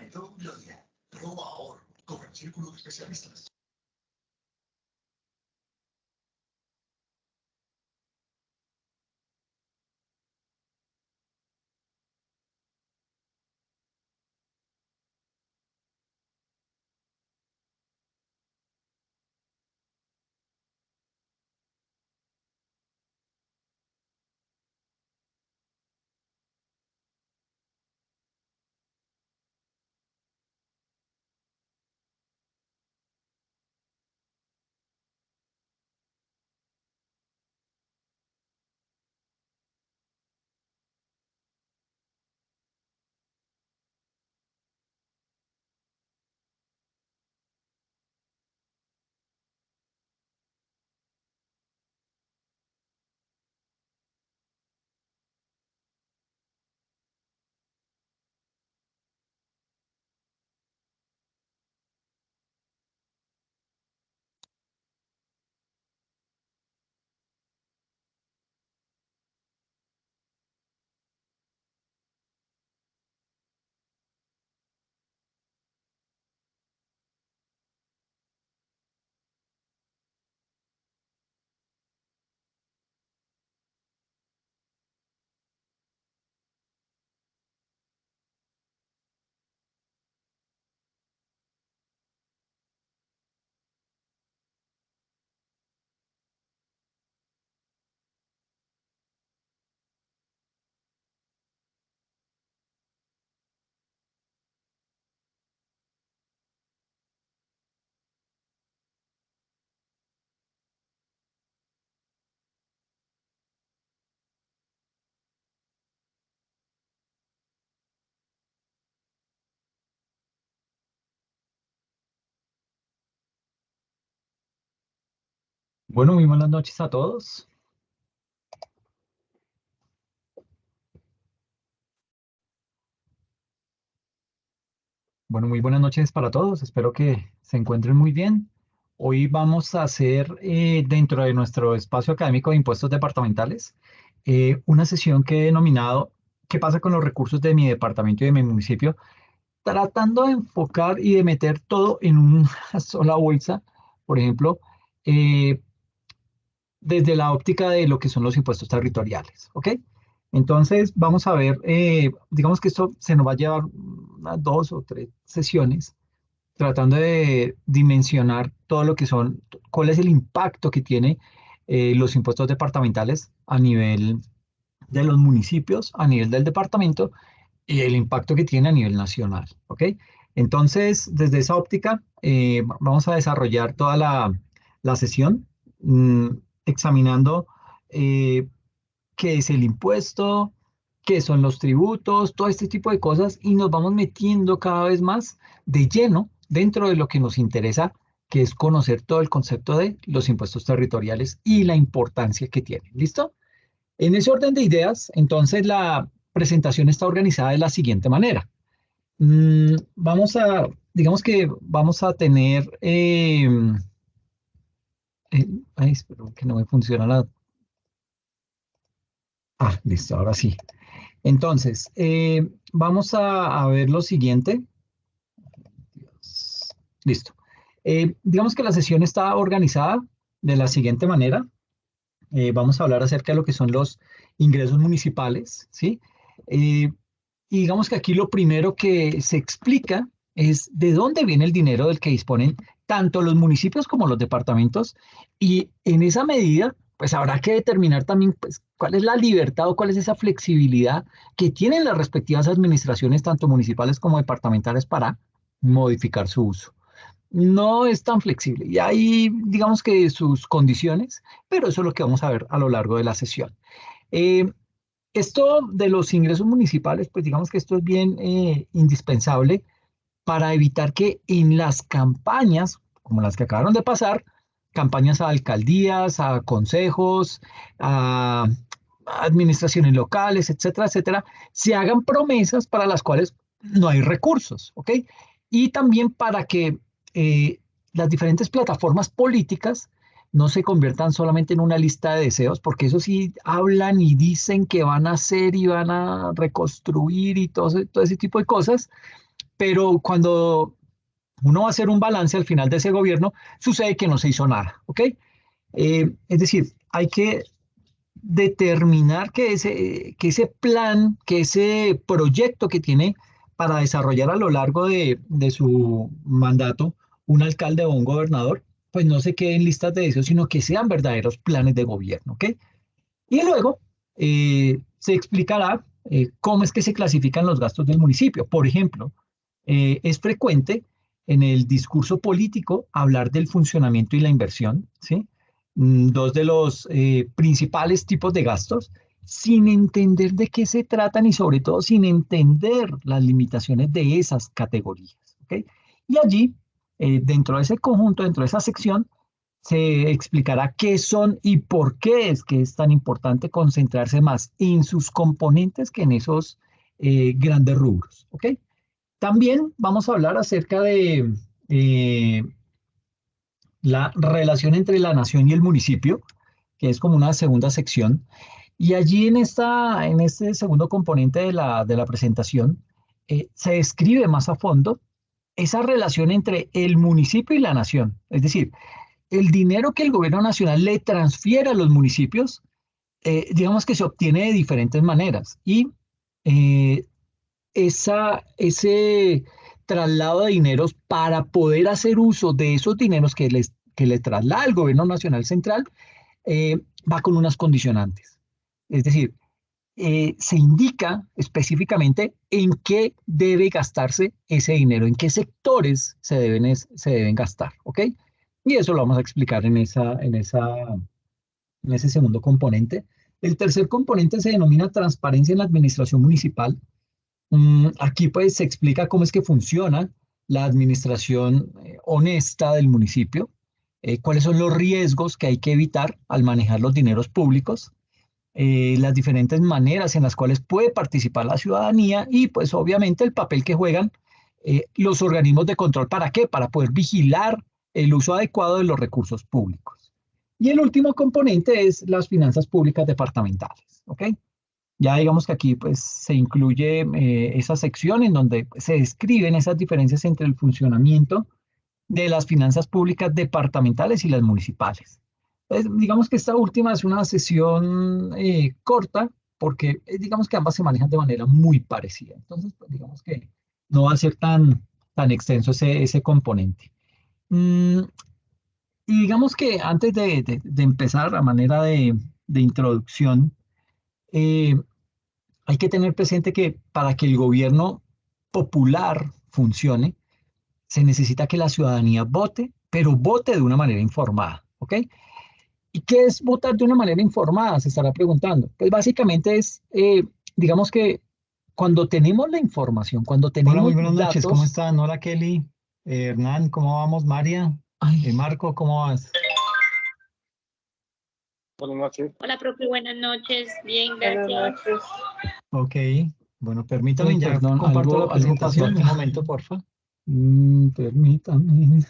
Mario Gloria, roba ahorro con el círculo de especialistas. Bueno, muy buenas noches a todos. Bueno, muy buenas noches para todos. Espero que se encuentren muy bien. Hoy vamos a hacer, dentro de nuestro espacio académico de impuestos departamentales, una sesión que he denominado ¿Qué pasa con los recursos de mi departamento y de mi municipio? Tratando de enfocar y de meter todo en una sola bolsa, por ejemplo, eh, desde la óptica de lo que son los impuestos territoriales, ¿ok? Entonces, vamos a ver, digamos que esto se nos va a llevar unas 2 o 3 sesiones, tratando de dimensionar todo lo que son, cuál es el impacto que tiene los impuestos departamentales a nivel de los municipios, a nivel del departamento y el impacto que tiene a nivel nacional, ¿ok? Entonces, desde esa óptica, vamos a desarrollar toda la sesión mm, examinando eh, qué es el impuesto, qué son los tributos, todo este tipo de cosas y nos vamos metiendo cada vez más de lleno dentro de lo que nos interesa, que es conocer todo el concepto de los impuestos territoriales y la importancia que tienen. ¿Listo? En ese orden de ideas, entonces la presentación está organizada de la siguiente manera. Digamos que vamos a tener, ay, espero que no me funciona la... Ah, listo, ahora sí. Entonces, vamos a ver lo siguiente. Listo. Digamos que la sesión está organizada de la siguiente manera. Vamos a hablar acerca de lo que son los ingresos municipales, ¿sí? Eh, y digamos que aquí lo primero que se explica es de dónde viene el dinero del que disponen tanto los municipios como los departamentos y en esa medida, pues habrá que determinar también pues, cuál es la libertad o cuál es esa flexibilidad que tienen las respectivas administraciones, tanto municipales como departamentales, para modificar su uso. No es tan flexible y hay, digamos que sus condiciones, pero eso es lo que vamos a ver a lo largo de la sesión. Eh, Esto de los ingresos municipales, pues digamos que esto es bien indispensable para evitar que en las campañas, como las que acabaron de pasar, campañas a alcaldías, a consejos, a administraciones locales, etcétera, etcétera, se hagan promesas para las cuales no hay recursos, ¿ok? Y también para que eh, las diferentes plataformas políticas no se conviertan solamente en una lista de deseos, porque eso sí hablan y dicen que van a hacer y van a reconstruir y todo ese tipo de cosas, pero cuando uno va a hacer un balance al final de ese gobierno, sucede que no se hizo nada, ¿ok? Es decir, hay que determinar que ese plan, que ese proyecto que tiene para desarrollar a lo largo de su mandato un alcalde o un gobernador, pues no se queden listas de deseos, sino que sean verdaderos planes de gobierno, ¿ok? Y luego se explicará cómo es que se clasifican los gastos del municipio. Por ejemplo, es frecuente en el discurso político hablar del funcionamiento y la inversión, ¿sí? Dos de los principales tipos de gastos, sin entender de qué se tratan y sobre todo sin entender las limitaciones de esas categorías, ¿ok? Y allí, dentro de ese conjunto, dentro de esa sección, se explicará qué son y por qué es que es tan importante concentrarse más en sus componentes que en esos grandes rubros, ¿ok? También vamos a hablar acerca de eh, la relación entre la nación y el municipio, que es como una segunda sección. Y allí en este segundo componente de la presentación se describe más a fondo esa relación entre el municipio y la nación. Es decir, el dinero que el gobierno nacional le transfiere a los municipios, digamos que se obtiene de diferentes maneras. Y eh, ese traslado de dineros para poder hacer uso de esos dineros que le traslada el gobierno nacional central, va con unas condicionantes. Es decir, se indica específicamente en qué debe gastarse ese dinero, en qué sectores se deben gastar, ¿ok? Y eso lo vamos a explicar en ese segundo componente. El tercer componente se denomina transparencia en la administración municipal. Aquí pues se explica cómo es que funciona la administración honesta del municipio, cuáles son los riesgos que hay que evitar al manejar los dineros públicos, las diferentes maneras en las cuales puede participar la ciudadanía y pues obviamente el papel que juegan los organismos de control. ¿Para qué? Para poder vigilar el uso adecuado de los recursos públicos. Y el último componente es las finanzas públicas departamentales, ¿ok? Ya digamos que aquí pues se incluye esa sección en donde se describen esas diferencias entre el funcionamiento de las finanzas públicas departamentales y las municipales. Entonces, digamos que esta última es una sesión corta porque digamos que ambas se manejan de manera muy parecida. Entonces, pues, digamos que no va a ser tan extenso ese componente. Mm, y digamos que antes de empezar a manera de introducción, eh, hay que tener presente que para que el gobierno popular funcione, se necesita que la ciudadanía vote, pero vote de una manera informada, ¿ok? ¿Y qué es votar de una manera informada? Se estará preguntando. Pues básicamente es, digamos que cuando tenemos la información, cuando Hola, muy tenemos buenas noches, ¿cómo datos, están? Hola Kelly, Hernán, ¿cómo vamos? María, ay, Marco, ¿cómo vas? Buenas noches. Hola, profe, buenas noches. Bien, Buenas gracias. noches. Ok, bueno, permítame, ya perdón, comparto la algo pasó presentación, un acá. momento, porfa. Permítame.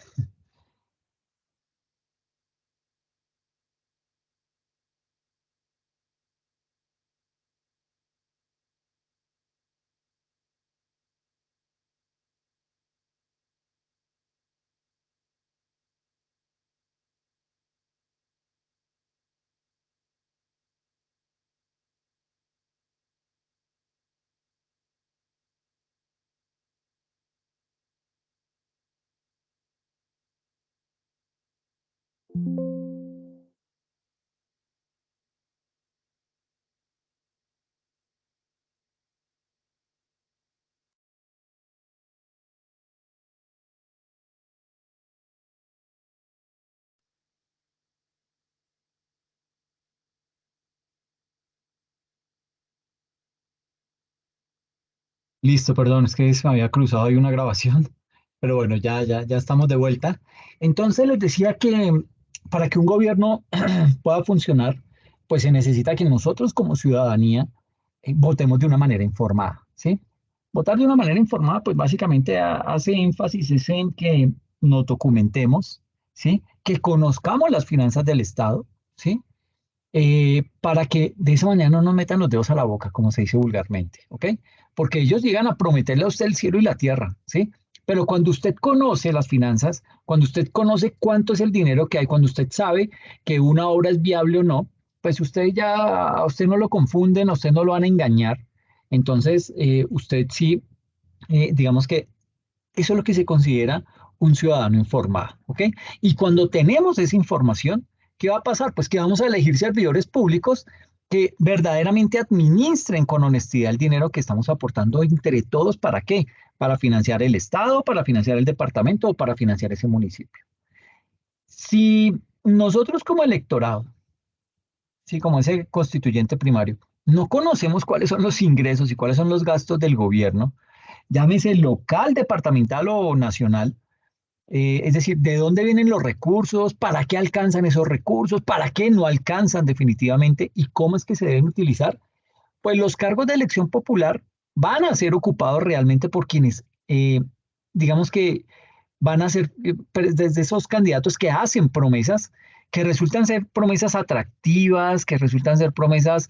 Listo, perdón, es que se me había cruzado ahí una grabación, pero bueno, ya estamos de vuelta. Entonces les decía que para que un gobierno pueda funcionar, pues se necesita que nosotros como ciudadanía votemos de una manera informada, ¿sí? Votar de una manera informada, pues básicamente hace énfasis es en que nos documentemos, ¿sí? Que conozcamos las finanzas del Estado, ¿sí? para que de esa manera no nos metan los dedos a la boca, como se dice vulgarmente, ¿ok? Porque ellos llegan a prometerle a usted el cielo y la tierra, ¿sí? Pero cuando usted conoce las finanzas, cuando usted conoce cuánto es el dinero que hay, cuando usted sabe que una obra es viable o no, pues usted ya, a usted no lo confunden, a usted no lo van a engañar. Entonces, usted sí, digamos que eso es lo que se considera un ciudadano informado, ¿ok? Y cuando tenemos esa información, ¿qué va a pasar? Pues que vamos a elegir servidores públicos que verdaderamente administren con honestidad el dinero que estamos aportando entre todos. ¿Para qué? Para financiar el Estado, para financiar el departamento o para financiar ese municipio. Si nosotros como electorado, sí, como ese constituyente primario, no conocemos cuáles son los ingresos y cuáles son los gastos del gobierno, llámese local, departamental o nacional, es decir, de dónde vienen los recursos, para qué alcanzan esos recursos, para qué no alcanzan definitivamente y cómo es que se deben utilizar, pues los cargos de elección popular van a ser ocupados realmente por quienes, digamos que van a ser desde esos candidatos que hacen promesas que resultan ser promesas atractivas, que resultan ser promesas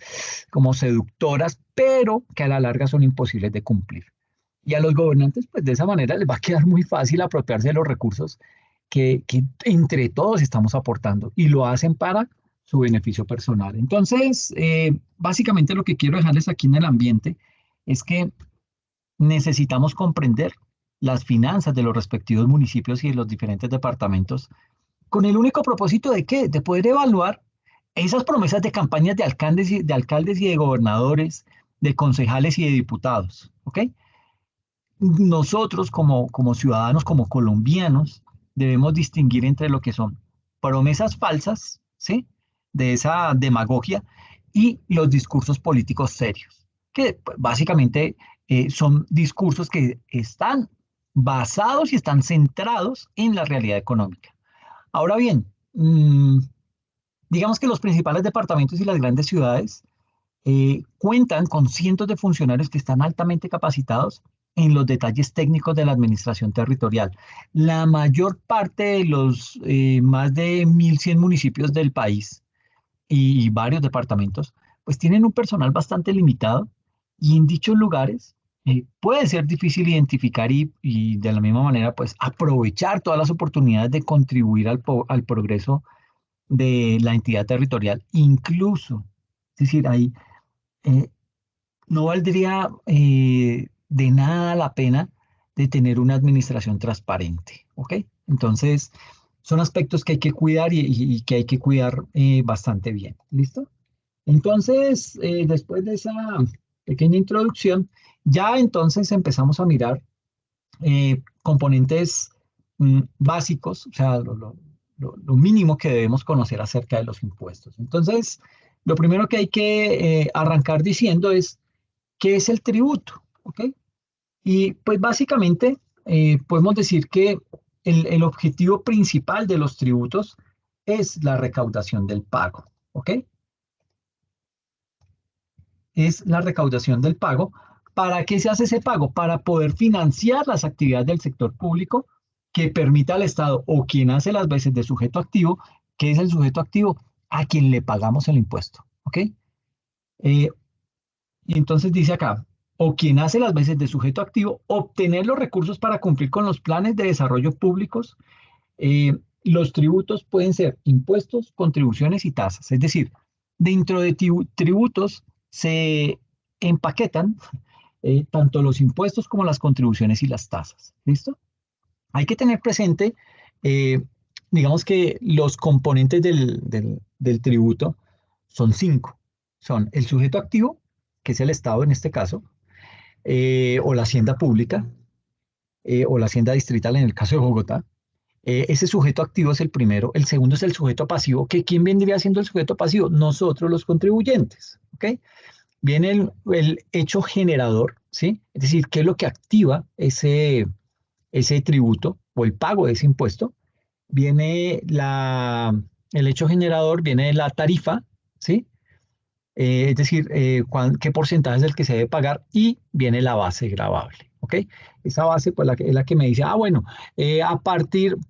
como seductoras, pero que a la larga son imposibles de cumplir. Y a los gobernantes, pues de esa manera les va a quedar muy fácil apropiarse de los recursos que entre todos estamos aportando y lo hacen para su beneficio personal. Entonces, básicamente lo que quiero dejarles aquí en el ambiente es que necesitamos comprender las finanzas de los respectivos municipios y de los diferentes departamentos con el único propósito de ¿qué? De poder evaluar esas promesas de campañas de alcaldes y de gobernadores, de concejales y de diputados, ¿ok? Nosotros como ciudadanos, como colombianos, debemos distinguir entre lo que son promesas falsas, ¿sí? De esa demagogia y los discursos políticos serios, que pues, básicamente son discursos que están basados y están centrados en la realidad económica. Ahora bien, digamos que los principales departamentos y las grandes ciudades cuentan con cientos de funcionarios que están altamente capacitados en los detalles técnicos de la administración territorial. La mayor parte de los más de 1.100 municipios del país y varios departamentos, pues tienen un personal bastante limitado y en dichos lugares puede ser difícil identificar y de la misma manera, pues aprovechar todas las oportunidades de contribuir al progreso de la entidad territorial. Incluso, es decir, ahí no valdría de nada la pena de tener una administración transparente, ¿ok? Entonces, son aspectos que hay que cuidar y que hay que cuidar bastante bien, ¿listo? Entonces, después de esa pequeña introducción, ya entonces empezamos a mirar componentes básicos, o sea, lo mínimo que debemos conocer acerca de los impuestos. Entonces, lo primero que hay que arrancar diciendo es, ¿qué es el tributo? ¿Ok? Y pues básicamente podemos decir que el objetivo principal de los tributos es la recaudación del pago. ¿Ok? Es la recaudación del pago. ¿Para qué se hace ese pago? Para poder financiar las actividades del sector público que permita al Estado o quien hace las veces de sujeto activo, ¿qué es el sujeto activo? A quien le pagamos el impuesto. ¿Ok? Y entonces dice acá, o quien hace las veces de sujeto activo, obtener los recursos para cumplir con los planes de desarrollo públicos. Los tributos pueden ser impuestos, contribuciones y tasas. Es decir, dentro de tributos se empaquetan tanto los impuestos como las contribuciones y las tasas. ¿Listo? Hay que tener presente, digamos que los componentes del tributo son 5. Son el sujeto activo, que es el Estado en este caso, o la hacienda pública, o la hacienda distrital en el caso de Bogotá. Ese sujeto activo es el primero. El segundo es el sujeto pasivo, que ¿quién vendría siendo el sujeto pasivo? Nosotros los contribuyentes, ¿ok? Viene el hecho generador, ¿sí? Es decir, ¿qué es lo que activa ese tributo o el pago de ese impuesto? Viene el hecho generador, viene la tarifa, ¿sí? Es decir, qué porcentaje es el que se debe pagar y viene la base gravable, ¿ok? Esa base pues, es la que me dice, bueno,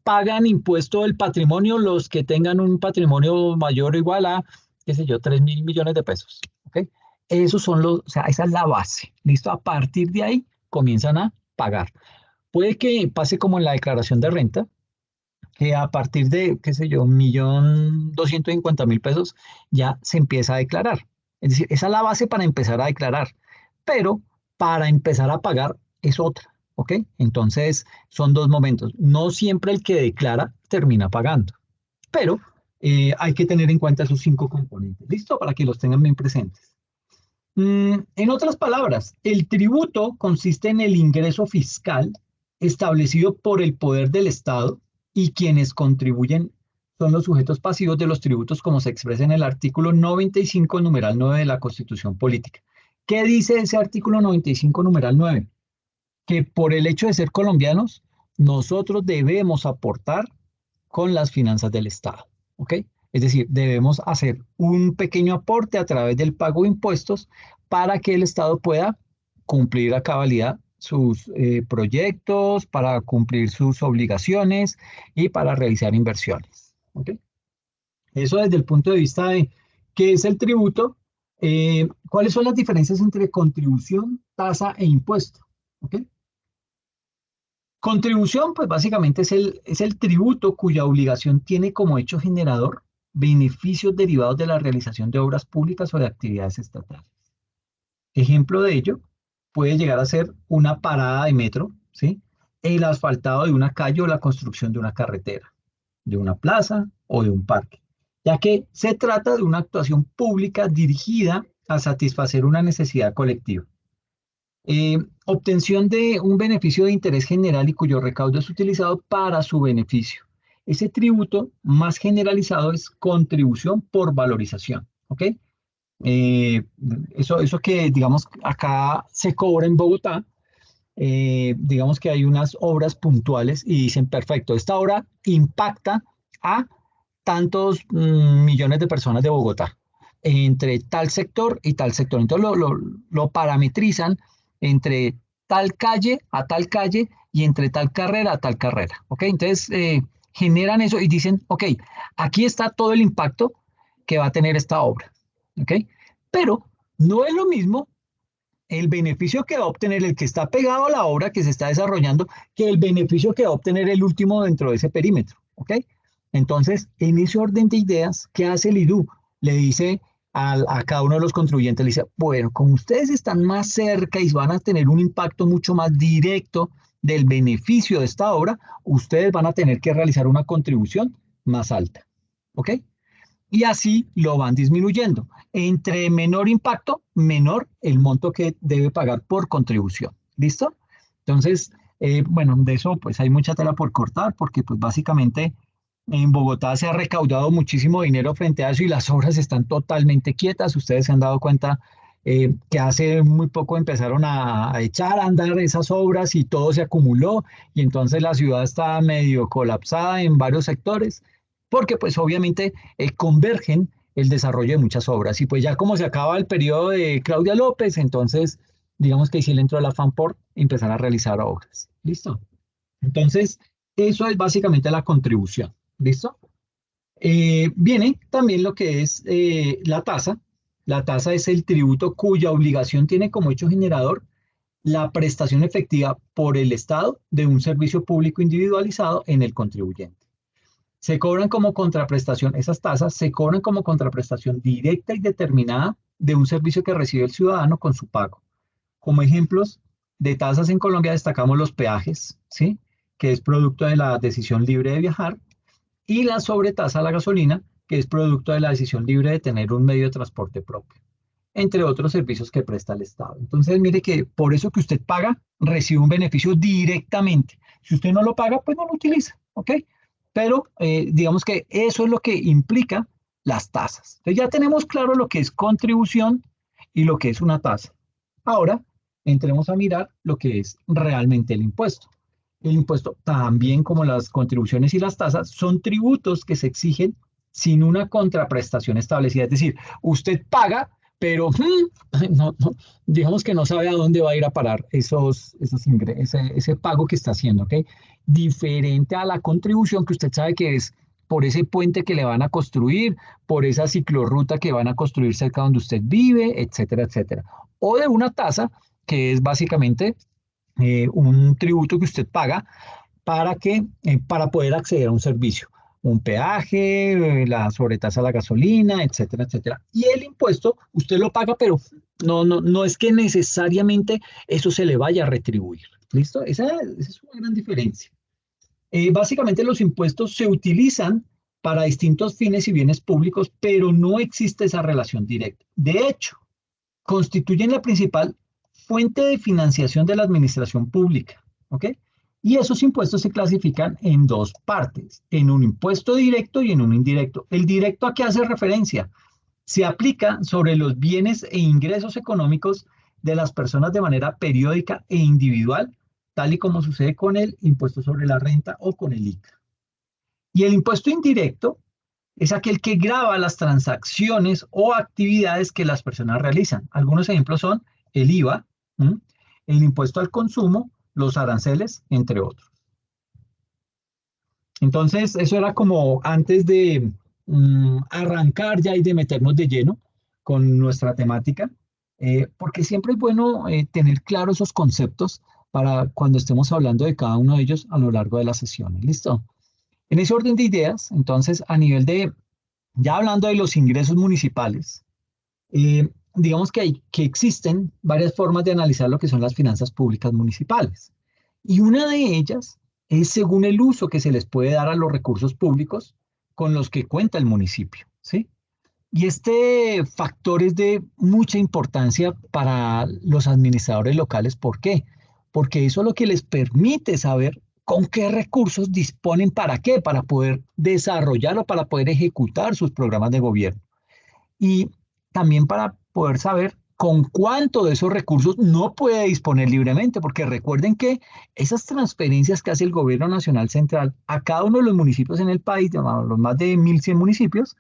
pagan impuesto del patrimonio los que tengan un patrimonio mayor o igual a qué sé yo, 3.000 millones de pesos. ¿Ok? Esos son los, o sea, esa es la base. ¿Listo? A partir de ahí comienzan a pagar. Puede que pase como en la declaración de renta, que a partir de, qué sé yo, 1.250.000 pesos ya se empieza a declarar. Es decir, esa es la base para empezar a declarar, pero para empezar a pagar es otra, ¿ok? Entonces, son dos momentos. No siempre el que declara termina pagando, pero hay que tener en cuenta esos 5 componentes, ¿listo? Para que los tengan bien presentes. En otras palabras, el tributo consiste en el ingreso fiscal establecido por el poder del Estado y quienes contribuyen son los sujetos pasivos de los tributos como se expresa en el artículo 95, numeral 9 de la Constitución Política. ¿Qué dice ese artículo 95, numeral 9? Que por el hecho de ser colombianos, nosotros debemos aportar con las finanzas del Estado, ¿ok? Es decir, debemos hacer un pequeño aporte a través del pago de impuestos para que el Estado pueda cumplir a cabalidad sus proyectos, para cumplir sus obligaciones y para realizar inversiones, ¿ok? Eso desde el punto de vista de qué es el tributo, cuáles son las diferencias entre contribución, tasa e impuesto, ¿ok? Contribución, pues básicamente es el tributo cuya obligación tiene como hecho generador beneficios derivados de la realización de obras públicas o de actividades estatales. Ejemplo de ello puede llegar a ser una parada de metro, ¿sí? El asfaltado de una calle o la construcción de una carretera, de una plaza o de un parque, ya que se trata de una actuación pública dirigida a satisfacer una necesidad colectiva. Obtención de un beneficio de interés general y cuyo recaudo es utilizado para su beneficio. Ese tributo más generalizado es contribución por valorización, ¿ok? Eh, eso que, digamos, acá se cobra en Bogotá, digamos que hay unas obras puntuales y dicen, perfecto, esta obra impacta a tantos millones de personas de Bogotá, entre tal sector y tal sector. Entonces lo parametrizan entre tal calle a tal calle y entre tal carrera a tal carrera. ¿Ok? Entonces generan eso y dicen, ok, aquí está todo el impacto que va a tener esta obra. ¿Ok? Pero no es lo mismo el beneficio que va a obtener el que está pegado a la obra que se está desarrollando que el beneficio que va a obtener el último dentro de ese perímetro. ¿Ok? Entonces, en ese orden de ideas, ¿qué hace el IDU? Le dice a cada uno de los contribuyentes, le dice, bueno, como ustedes están más cerca y van a tener un impacto mucho más directo del beneficio de esta obra, ustedes van a tener que realizar una contribución más alta. ¿Ok? Y así lo van disminuyendo. Entre menor impacto, menor el monto que debe pagar por contribución. ¿Listo? Entonces, bueno, de eso pues hay mucha tela por cortar porque pues básicamente en Bogotá se ha recaudado muchísimo dinero frente a eso y las obras están totalmente quietas. Ustedes se han dado cuenta que hace muy poco empezaron a echar a andar esas obras y todo se acumuló y entonces la ciudad está medio colapsada en varios sectores porque pues obviamente convergen el desarrollo de muchas obras y pues ya como se acaba el periodo de Claudia López, entonces digamos que sí le entró el afán por empezar a realizar obras. ¿Listo? Entonces, eso es básicamente la contribución. ¿Listo? Viene también lo que es la tasa. La tasa es el tributo cuya obligación tiene como hecho generador la prestación efectiva por el Estado de un servicio público individualizado en el contribuyente. Se cobran como contraprestación, esas tasas se cobran como contraprestación directa y determinada de un servicio que recibe el ciudadano con su pago. Como ejemplos de tasas en Colombia destacamos los peajes, ¿sí? Que es producto de la decisión libre de viajar, y la sobretasa a la gasolina, que es producto de la decisión libre de tener un medio de transporte propio, entre otros servicios que presta el Estado. Entonces, mire que por eso que usted paga, recibe un beneficio directamente. Si usted no lo paga, pues no lo utiliza, ¿ok? Pero digamos que eso es lo que implica las tasas. Entonces ya tenemos claro lo que es contribución y lo que es una tasa. Ahora, entremos a mirar lo que es realmente el impuesto. El impuesto, también como las contribuciones y las tasas, son tributos que se exigen sin una contraprestación establecida. Es decir, usted paga, pero digamos que no sabe a dónde va a ir a parar ese pago que está haciendo, ¿ok? Diferente a la contribución que usted sabe que es por ese puente que le van a construir, por esa ciclorruta que van a construir cerca donde usted vive, etcétera, etcétera. O de una tasa, que es básicamente un tributo que usted paga para poder acceder a un servicio, un peaje, la sobretasa a la gasolina, etcétera, etcétera. Y el impuesto usted lo paga, pero no es que necesariamente eso se le vaya a retribuir. ¿Listo? Esa es una gran diferencia. Básicamente los impuestos se utilizan para distintos fines y bienes públicos, pero no existe esa relación directa. De hecho, constituyen la principal fuente de financiación de la administración pública, ¿ok? Y esos impuestos se clasifican en dos partes, en un impuesto directo y en un indirecto. ¿El directo a qué hace referencia? Se aplica sobre los bienes e ingresos económicos de las personas de manera periódica e individual, tal y como sucede con el impuesto sobre la renta o con el ICA. Y el impuesto indirecto es aquel que grava las transacciones o actividades que las personas realizan. Algunos ejemplos son el IVA, el impuesto al consumo, los aranceles, entre otros. Entonces, eso era como antes de arrancar ya y de meternos de lleno con nuestra temática, porque siempre es bueno tener claros esos conceptos para cuando estemos hablando de cada uno de ellos a lo largo de las sesiones. ¿Listo? En ese orden de ideas, entonces, a nivel de, ya hablando de los ingresos municipales, digamos que existen varias formas de analizar lo que son las finanzas públicas municipales. Y una de ellas es según el uso que se les puede dar a los recursos públicos con los que cuenta el municipio, ¿sí? Y este factor es de mucha importancia para los administradores locales. ¿Por qué? Porque eso es lo que les permite saber con qué recursos disponen, para qué, para poder desarrollar o para poder ejecutar sus programas de gobierno. Y también para poder saber con cuánto de esos recursos no puede disponer libremente, porque recuerden que esas transferencias que hace el gobierno nacional central a cada uno de los municipios en el país, los más de 1.100 municipios,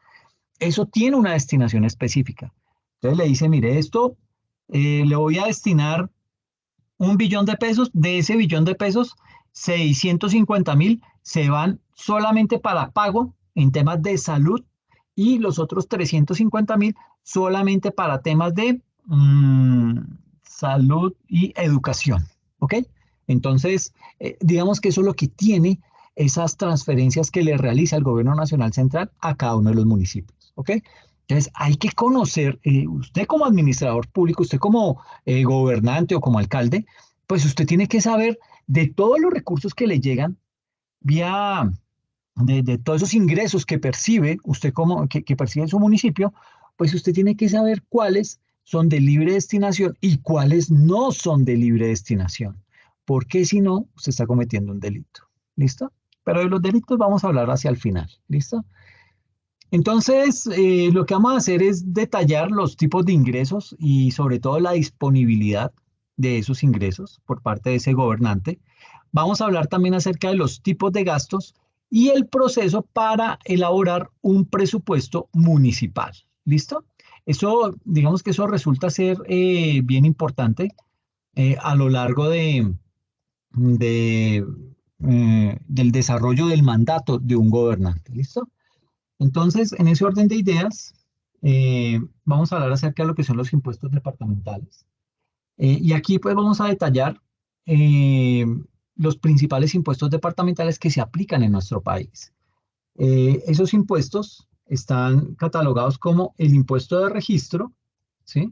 eso tiene una destinación específica. Entonces le dice, mire, esto le voy a destinar 1 billón de pesos, de ese billón de pesos, 650.000 se van solamente para pago en temas de salud y los otros 350.000 solamente para temas de salud y educación, ¿ok? Entonces, digamos que eso es lo que tiene esas transferencias que le realiza el gobierno nacional central a cada uno de los municipios, ¿ok? Entonces, hay que conocer, usted como administrador público, usted como gobernante o como alcalde, pues usted tiene que saber de todos los recursos que le llegan vía de todos esos ingresos que percibe usted como que percibe en su municipio, pues usted tiene que saber cuáles son de libre destinación y cuáles no son de libre destinación, porque si no, usted está cometiendo un delito. ¿Listo? Pero de los delitos vamos a hablar hacia el final. ¿Listo? Entonces, lo que vamos a hacer es detallar los tipos de ingresos y sobre todo la disponibilidad de esos ingresos por parte de ese gobernante. Vamos a hablar también acerca de los tipos de gastos y el proceso para elaborar un presupuesto municipal. ¿Listo? Eso, digamos que eso resulta ser bien importante a lo largo del desarrollo del mandato de un gobernante. ¿Listo? Entonces, en ese orden de ideas, vamos a hablar acerca de lo que son los impuestos departamentales. Y aquí pues vamos a detallar los principales impuestos departamentales que se aplican en nuestro país. Esos impuestos están catalogados como el impuesto de registro, ¿sí?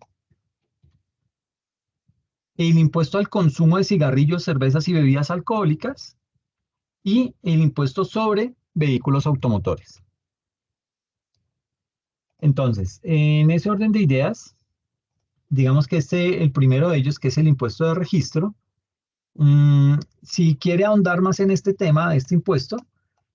El impuesto al consumo de cigarrillos, cervezas y bebidas alcohólicas y el impuesto sobre vehículos automotores. Entonces, en ese orden de ideas, digamos que el primero de ellos, que es el impuesto de registro, si quiere ahondar más en este tema, de este impuesto,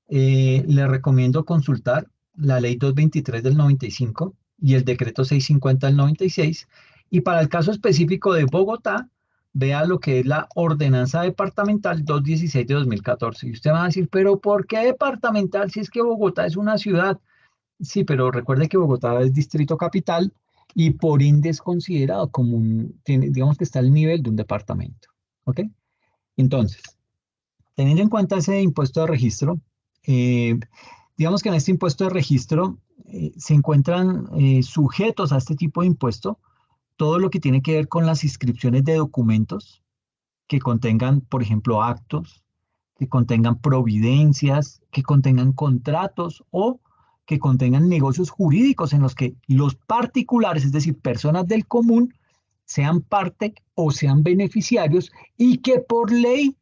le recomiendo consultar la ley 223 del 95 y el decreto 650 del 96. Y para el caso específico de Bogotá, vea lo que es la ordenanza departamental 216 de 2014. Y usted va a decir, pero ¿por qué departamental si es que Bogotá es una ciudad? Sí, pero recuerde que Bogotá es distrito capital y por ende es considerado como digamos que está al nivel de un departamento. ¿Ok? Entonces, teniendo en cuenta ese impuesto de registro, digamos que en este impuesto de registro se encuentran sujetos a este tipo de impuesto todo lo que tiene que ver con las inscripciones de documentos que contengan, por ejemplo, actos, que contengan providencias, que contengan contratos o que contengan negocios jurídicos en los que los particulares, es decir, personas del común, sean parte o sean beneficiarios y que por ley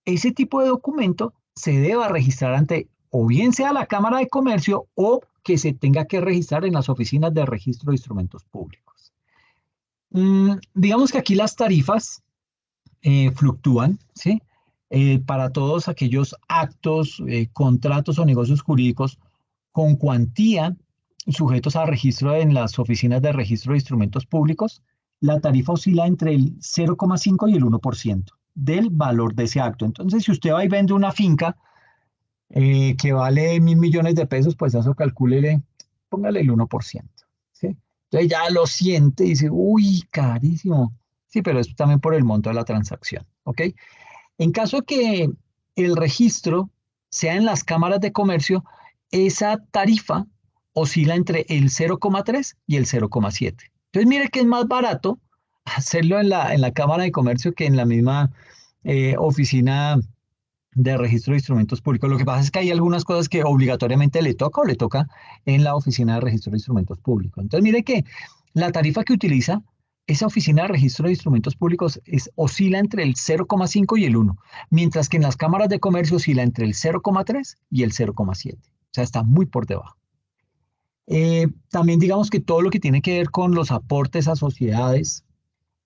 ese tipo de documento se deba registrar ante o bien sea la Cámara de Comercio o que se tenga que registrar en las oficinas de registro de instrumentos públicos. Digamos que aquí las tarifas fluctúan, ¿sí? Para todos aquellos actos, contratos o negocios jurídicos con cuantía sujetos a registro en las oficinas de registro de instrumentos públicos, la tarifa oscila entre el 0,5 y el 1% del valor de ese acto. Entonces, si usted va y vende una finca que vale 1.000 millones de pesos, pues eso calcúlele, póngale el 1%, ¿sí? Entonces ya lo siente y dice, uy, carísimo. Sí, pero es también por el monto de la transacción, ¿ok? En caso que el registro sea en las cámaras de comercio, esa tarifa oscila entre el 0,3 y el 0,7. Entonces, mire que es más barato hacerlo en la Cámara de Comercio que en la misma oficina de registro de instrumentos públicos. Lo que pasa es que hay algunas cosas que obligatoriamente le toca o le toca en la oficina de registro de instrumentos públicos. Entonces, mire que la tarifa que utiliza esa oficina de registro de instrumentos públicos oscila entre el 0,5 y el 1, mientras que en las cámaras de comercio oscila entre el 0,3 y el 0,7. O sea, está muy por debajo. También digamos que todo lo que tiene que ver con los aportes a sociedades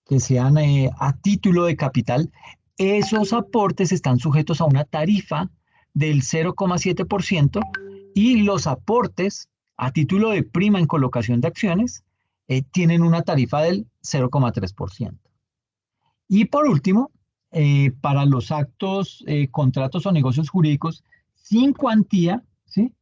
que sean a título de capital, esos aportes están sujetos a una tarifa del 0,7% y los aportes a título de prima en colocación de acciones tienen una tarifa del 0,3%. Y por último, para los actos, contratos o negocios jurídicos sin cuantía, ¿sí?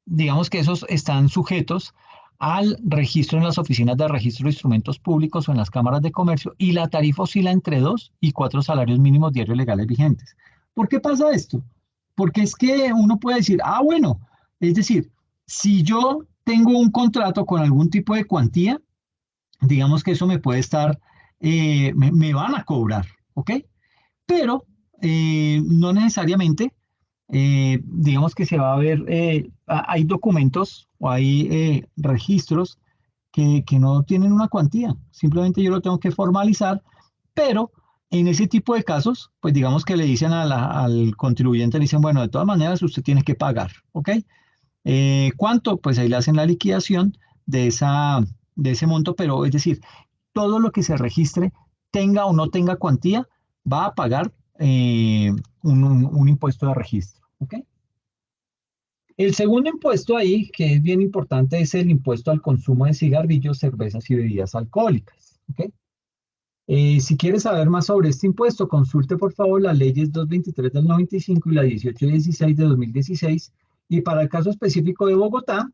Digamos que esos están sujetos al registro en las oficinas de registro de instrumentos públicos o en las cámaras de comercio y la tarifa oscila entre 2 y 4 salarios mínimos diarios legales vigentes. ¿Por qué pasa esto? Porque es que uno puede decir, bueno, es decir, si yo tengo un contrato con algún tipo de cuantía, digamos que eso me puede estar, me van a cobrar, ¿ok? Pero no necesariamente, digamos que se va a ver, hay documentos o hay registros que no tienen una cuantía, simplemente yo lo tengo que formalizar, pero en ese tipo de casos, pues digamos que le dicen al contribuyente, le dicen, bueno, de todas maneras usted tiene que pagar, ¿ok? ¿Cuánto? Pues ahí le hacen la liquidación de ese monto, pero es decir, todo lo que se registre, tenga o no tenga cuantía, va a pagar un impuesto de registro, ¿ok? El segundo impuesto ahí, que es bien importante, es el impuesto al consumo de cigarrillos, cervezas y bebidas alcohólicas, ¿ok? Si quieres saber más sobre este impuesto, consulte por favor las leyes 223 del 95 y la 1816 de 2016, y para el caso específico de Bogotá,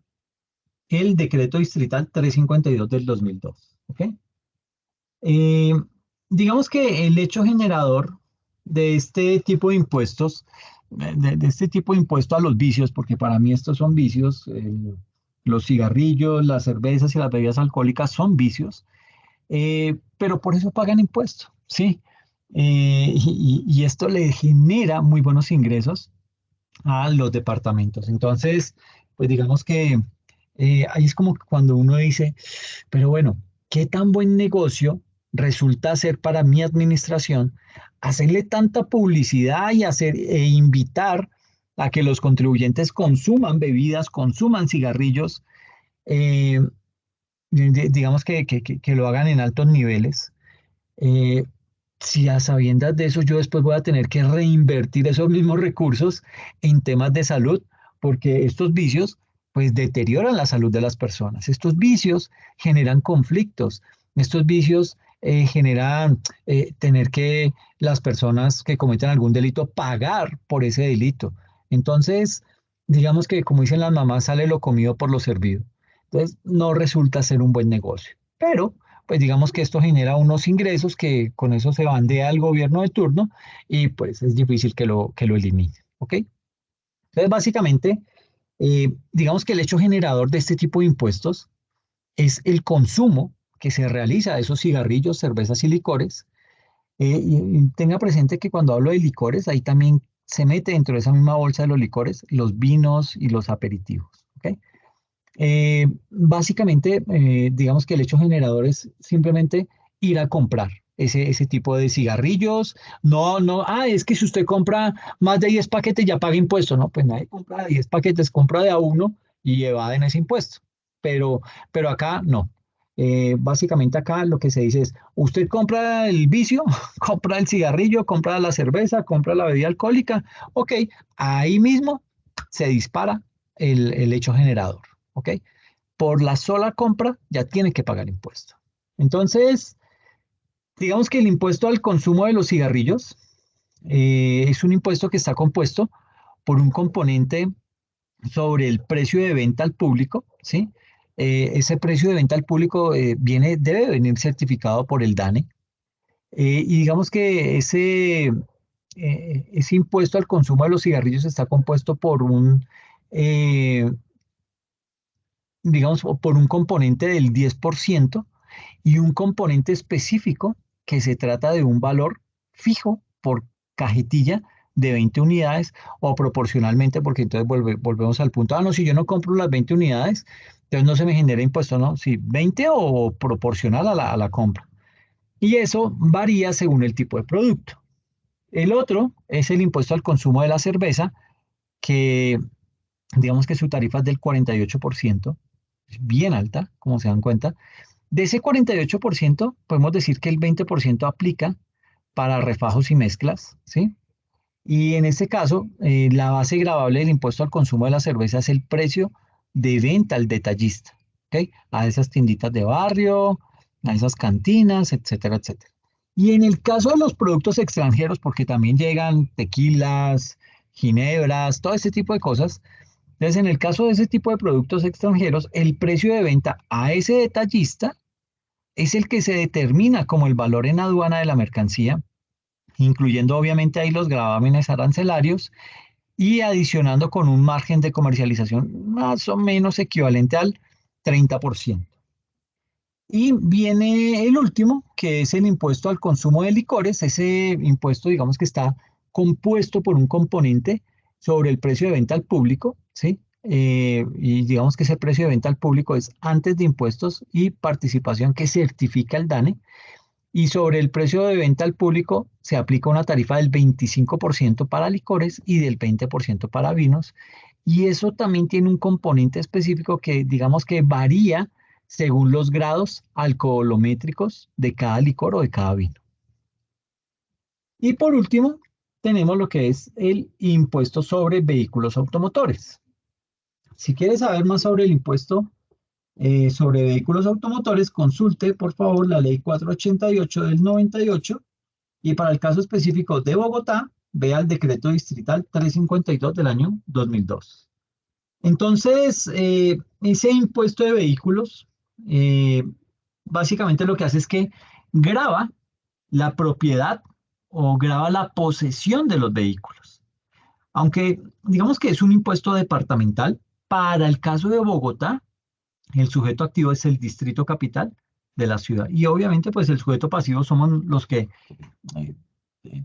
el decreto distrital 352 del 2002, ¿ok? Eh, digamos que el hecho generador de este tipo de impuestos, de este tipo de impuesto a los vicios, porque para mí estos son vicios, los cigarrillos, las cervezas y las bebidas alcohólicas son vicios, pero por eso pagan impuestos, ¿sí? Y esto le genera muy buenos ingresos a los departamentos. Entonces, pues digamos que ahí es como cuando uno dice, pero bueno, ¿qué tan buen negocio resulta ser para mi administración hacerle tanta publicidad y invitar a que los contribuyentes consuman bebidas, consuman cigarrillos, eh, digamos que lo hagan en altos niveles? Eh, si a sabiendas de eso yo después voy a tener que reinvertir esos mismos recursos en temas de salud, porque estos vicios pues deterioran la salud de las personas. Estos vicios generan conflictos, estos vicios generan tener que las personas que cometen algún delito pagar por ese delito. Entonces, digamos que como dicen las mamás, sale lo comido por lo servido. Entonces, no resulta ser un buen negocio. Pero pues digamos que esto genera unos ingresos que con eso se bandea al gobierno de turno y pues es difícil que lo elimine, ¿ok? Entonces, básicamente, digamos que el hecho generador de este tipo de impuestos es el consumo que se realiza de esos cigarrillos, cervezas y licores. Y tenga presente que cuando hablo de licores, ahí también se mete dentro de esa misma bolsa de los licores los vinos y los aperitivos. ¿Ok? Básicamente, digamos que el hecho generador es simplemente ir a comprar ese tipo de cigarrillos. No, no, es que si usted compra más de 10 paquetes ya paga impuesto. No, pues nadie compra de 10 paquetes, compra de a uno y evaden ese impuesto. Pero acá no. Básicamente acá lo que se dice es, usted compra el vicio, compra el cigarrillo, compra la cerveza, compra la bebida alcohólica, ok, ahí mismo se dispara el hecho generador. ¿Ok? Por la sola compra ya tiene que pagar impuesto. Entonces, digamos que el impuesto al consumo de los cigarrillos es un impuesto que está compuesto por un componente sobre el precio de venta al público, ¿sí? Ese precio de venta al público debe venir certificado por el DANE. Y digamos que ese impuesto al consumo de los cigarrillos está compuesto por digamos, por un componente del 10% y un componente específico que se trata de un valor fijo por cajetilla de 20 unidades o proporcionalmente, porque entonces volvemos al punto, no, si yo no compro las 20 unidades, entonces no se me genera impuesto, ¿no? Si 20 o proporcional a la compra. Y eso varía según el tipo de producto. El otro es el impuesto al consumo de la cerveza, que digamos que su tarifa es del 48%, es bien alta, como se dan cuenta. De ese 48%, podemos decir que el 20% aplica para refajos y mezclas, ¿sí? Y en este caso, la base gravable del impuesto al consumo de la cerveza es el precio de venta al detallista, ¿ok? A esas tienditas de barrio, a esas cantinas, etcétera, etcétera. Y en el caso de los productos extranjeros, porque también llegan tequilas, ginebras, todo ese tipo de cosas, entonces en el caso de ese tipo de productos extranjeros, el precio de venta a ese detallista es el que se determina como el valor en aduana de la mercancía, incluyendo obviamente ahí los gravámenes arancelarios y adicionando con un margen de comercialización más o menos equivalente al 30%. Y viene el último, que es el impuesto al consumo de licores. Ese impuesto, digamos que está compuesto por un componente sobre el precio de venta al público, ¿sí? Y digamos que ese precio de venta al público es antes de impuestos y participación que certifica el DANE. Y sobre el precio de venta al público se aplica una tarifa del 25% para licores y del 20% para vinos. Y eso también tiene un componente específico que digamos que varía según los grados alcoholométricos de cada licor o de cada vino. Y por último, tenemos lo que es el impuesto sobre vehículos automotores. Si quieres saber más sobre el impuesto sobre vehículos automotores, consulte por favor la ley 488 del 98 y para el caso específico de Bogotá, vea el decreto distrital 352 del año 2002. Entonces, ese impuesto de vehículos eh, básicamente lo que hace es que grava la propiedad o grava la posesión de los vehículos. Aunque digamos que es un impuesto departamental, para el caso de Bogotá, el sujeto activo es el distrito capital de la ciudad. Y obviamente, pues el sujeto pasivo somos los que eh,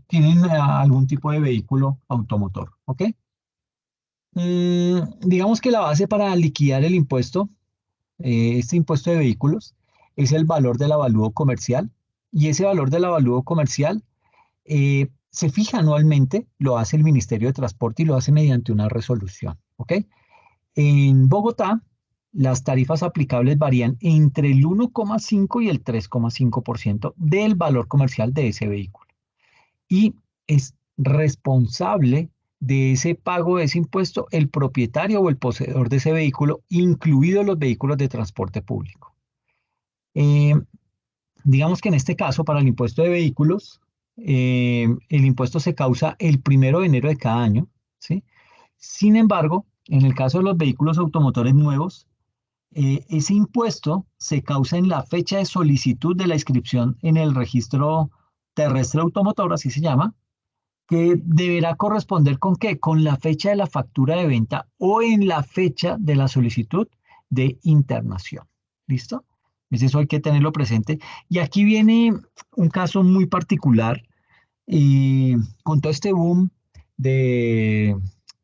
tienen algún tipo de vehículo automotor. ¿Ok? Digamos que la base para liquidar el impuesto, este impuesto de vehículos, es el valor del avalúo comercial. Y ese valor del avalúo comercial se fija anualmente, lo hace el Ministerio de Transporte y lo hace mediante una resolución. ¿Ok? En Bogotá, las tarifas aplicables varían entre el 1,5 y el 3,5% del valor comercial de ese vehículo. Y es responsable de ese pago de ese impuesto el propietario o el poseedor de ese vehículo, incluidos los vehículos de transporte público. Eh, digamos que en este caso, para el impuesto de vehículos, el impuesto se causa el 1 de enero de cada año, ¿sí? Sin embargo, en el caso de los vehículos automotores nuevos, ese impuesto se causa en la fecha de solicitud de la inscripción en el registro terrestre automotor, así se llama, que deberá corresponder ¿con qué? Con la fecha de la factura de venta o en la fecha de la solicitud de internación. ¿Listo? Eso hay que tenerlo presente. Y aquí viene un caso muy particular y con todo este boom de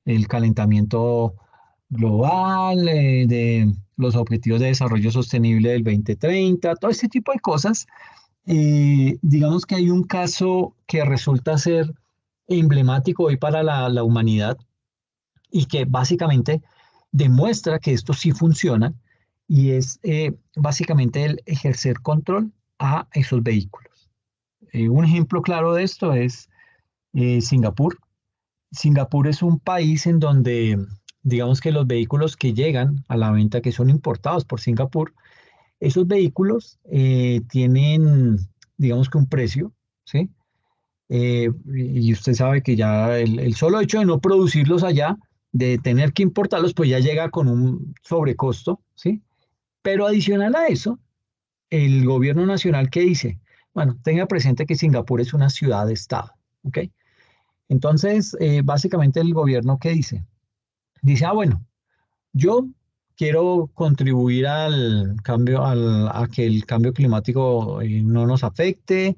el calentamiento global, de los objetivos de desarrollo sostenible del 2030, todo este tipo de cosas, digamos que hay un caso que resulta ser emblemático hoy para la humanidad y que básicamente demuestra que esto sí funciona y es básicamente el ejercer control a esos vehículos. Un ejemplo claro de esto es Singapur. Singapur es un país en donde, digamos que los vehículos que llegan a la venta, que son importados por Singapur, esos vehículos tienen, digamos que un precio, ¿sí? Y usted sabe que ya el solo hecho de no producirlos allá, de tener que importarlos, pues ya llega con un sobrecosto, ¿sí? Pero adicional a eso, el gobierno nacional que dice, bueno, tenga presente que Singapur es una ciudad de estado, ¿ok? Entonces, básicamente el gobierno que dice, bueno, yo quiero contribuir al cambio, a que el cambio climático no nos afecte,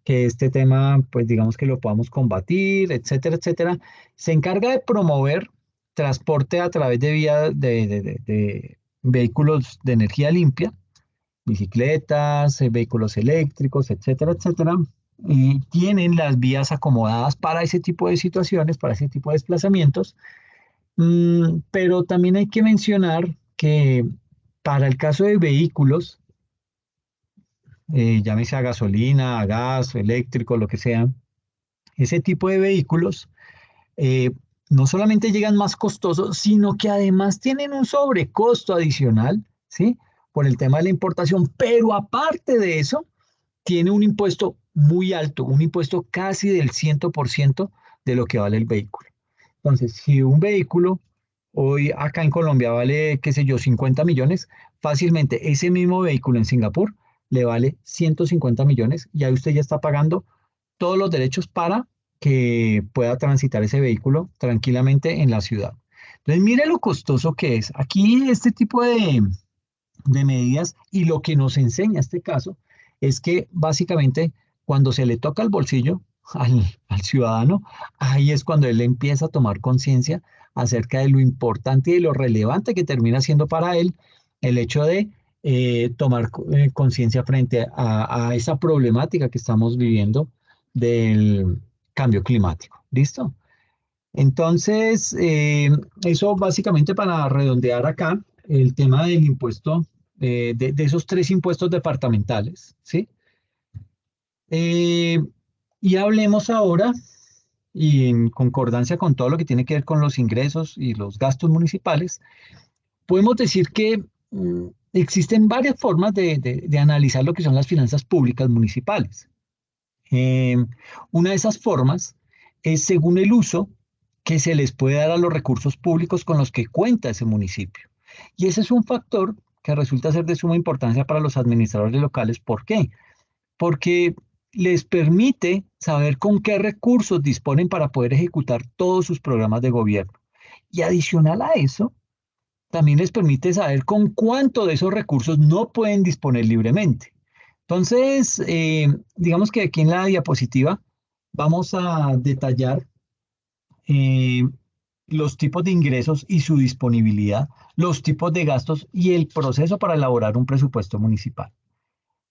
que este tema, pues digamos que lo podamos combatir, etcétera, etcétera. Se encarga de promover transporte a través de vías de vehículos de energía limpia, bicicletas, vehículos eléctricos, etcétera, etcétera. Y tienen las vías acomodadas para ese tipo de situaciones, para ese tipo de desplazamientos. Pero también hay que mencionar que para el caso de vehículos, llámese a gasolina, a gas, eléctrico, lo que sea, ese tipo de vehículos eh, no solamente llegan más costosos, sino que además tienen un sobrecosto adicional, ¿sí? Por el tema de la importación, pero aparte de eso, tiene un impuesto muy alto, un impuesto casi del 100% de lo que vale el vehículo. Entonces, si un vehículo hoy acá en Colombia vale, qué sé yo, 50 millones, fácilmente ese mismo vehículo en Singapur le vale 150 millones y ahí usted ya está pagando todos los derechos para que pueda transitar ese vehículo tranquilamente en la ciudad. Entonces, mire lo costoso que es. Aquí este tipo de medidas y lo que nos enseña este caso es que básicamente cuando se le toca el bolsillo al ciudadano, ahí es cuando él empieza a tomar conciencia acerca de lo importante y de lo relevante que termina siendo para él el hecho de tomar conciencia frente a esa problemática que estamos viviendo del cambio climático. ¿Listo? Entonces, eso básicamente para redondear acá el tema del impuesto, de esos tres impuestos departamentales, ¿sí? Eh, y hablemos ahora, y en concordancia con todo lo que tiene que ver con los ingresos y los gastos municipales, podemos decir que existen varias formas de analizar lo que son las finanzas públicas municipales. Eh, una de esas formas es según el uso que se les puede dar a los recursos públicos con los que cuenta ese municipio. Y ese es un factor que resulta ser de suma importancia para los administradores locales. ¿Por qué? Porque les permite saber con qué recursos disponen para poder ejecutar todos sus programas de gobierno. Y adicional a eso, también les permite saber con cuánto de esos recursos no pueden disponer libremente. Entonces, digamos que aquí en la diapositiva vamos a detallar eh, los tipos de ingresos y su disponibilidad, los tipos de gastos y el proceso para elaborar un presupuesto municipal.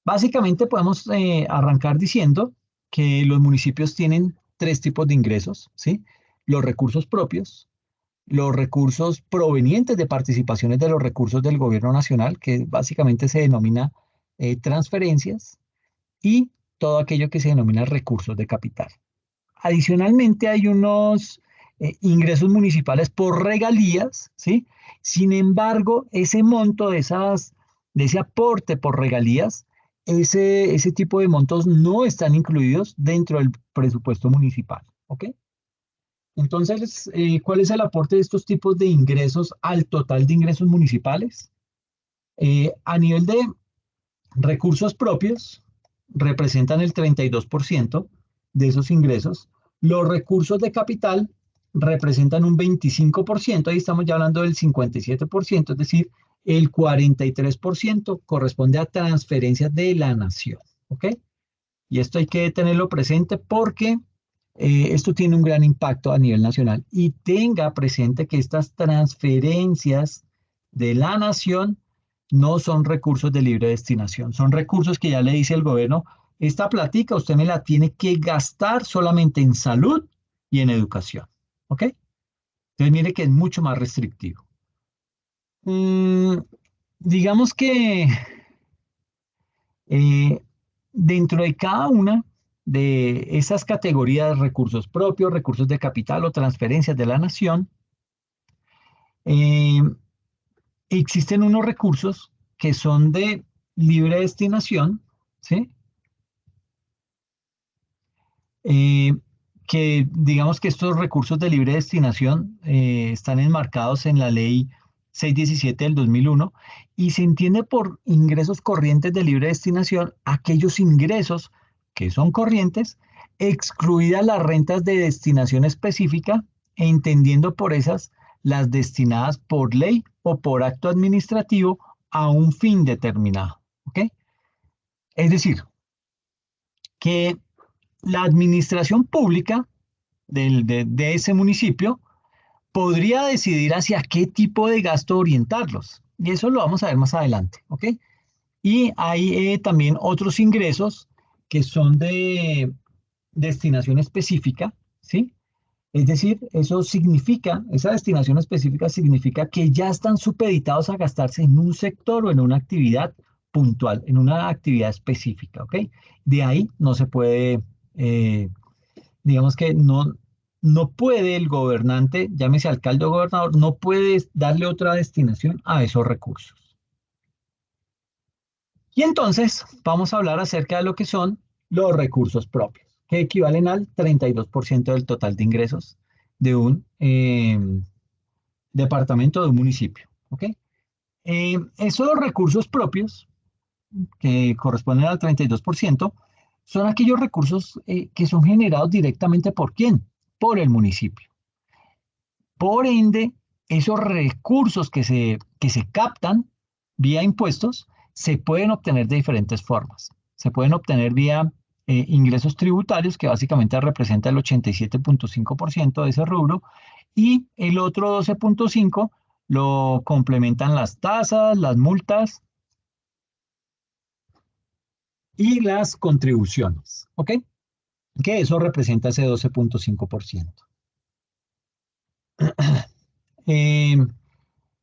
Básicamente podemos arrancar diciendo que los municipios tienen tres tipos de ingresos, ¿sí? Los recursos propios, los recursos provenientes de participaciones de los recursos del gobierno nacional, que básicamente se denomina transferencias, y todo aquello que se denomina recursos de capital. Adicionalmente, hay unos ingresos municipales por regalías, ¿sí? Sin embargo, ese monto de ese aporte por regalías, ese tipo de montos no están incluidos dentro del presupuesto municipal, ¿ok? Entonces, ¿cuál es el aporte de estos tipos de ingresos al total de ingresos municipales? A nivel de recursos propios, representan el 32% de esos ingresos, Los recursos de capital representan un 25%, ahí estamos ya hablando del 57%, es decir, el 43% corresponde a transferencias de la nación, ¿ok? Y esto hay que tenerlo presente porque esto tiene un gran impacto a nivel nacional. Y tenga presente que estas transferencias de la nación no son recursos de libre destinación, son recursos que ya le dice el gobierno, esta platica usted me la tiene que gastar solamente en salud y en educación, ¿ok? Entonces mire que es mucho más restrictivo. Digamos que dentro de cada una de esas categorías, recursos propios, recursos de capital o transferencias de la nación, eh, existen unos recursos que son de libre destinación, ¿sí? Que digamos que estos recursos de libre destinación están enmarcados en la ley 617 del 2001 y se entiende por ingresos corrientes de libre destinación aquellos ingresos que son corrientes, excluidas las rentas de destinación específica, entendiendo por esas las destinadas por ley o por acto administrativo a un fin determinado, ¿ok? Es decir, que la administración pública de ese municipio podría decidir hacia qué tipo de gasto orientarlos. Y eso lo vamos a ver más adelante, ¿ok? Y hay también otros ingresos que son de destinación específica, ¿sí? Es decir, eso significa, esa destinación específica significa que ya están supeditados a gastarse en un sector o en una actividad puntual, en una actividad específica, ¿ok? De ahí no se puede, digamos que no puede el gobernante, llámese alcalde o gobernador, no puede darle otra destinación a esos recursos. Y entonces vamos a hablar acerca de lo que son los recursos propios, que equivalen al 32% del total de ingresos de un departamento, de un municipio. ¿Ok? Esos recursos propios, que corresponden al 32%, son aquellos recursos que son generados directamente ¿por quién? Por el municipio. Por ende, esos recursos que se captan vía impuestos se pueden obtener de diferentes formas. Se pueden obtener vía ingresos tributarios, que básicamente representa el 87.5% de ese rubro, y el otro 12.5% lo complementan las tasas, las multas y las contribuciones, ¿ok? Que eso representa ese 12.5%. Eh,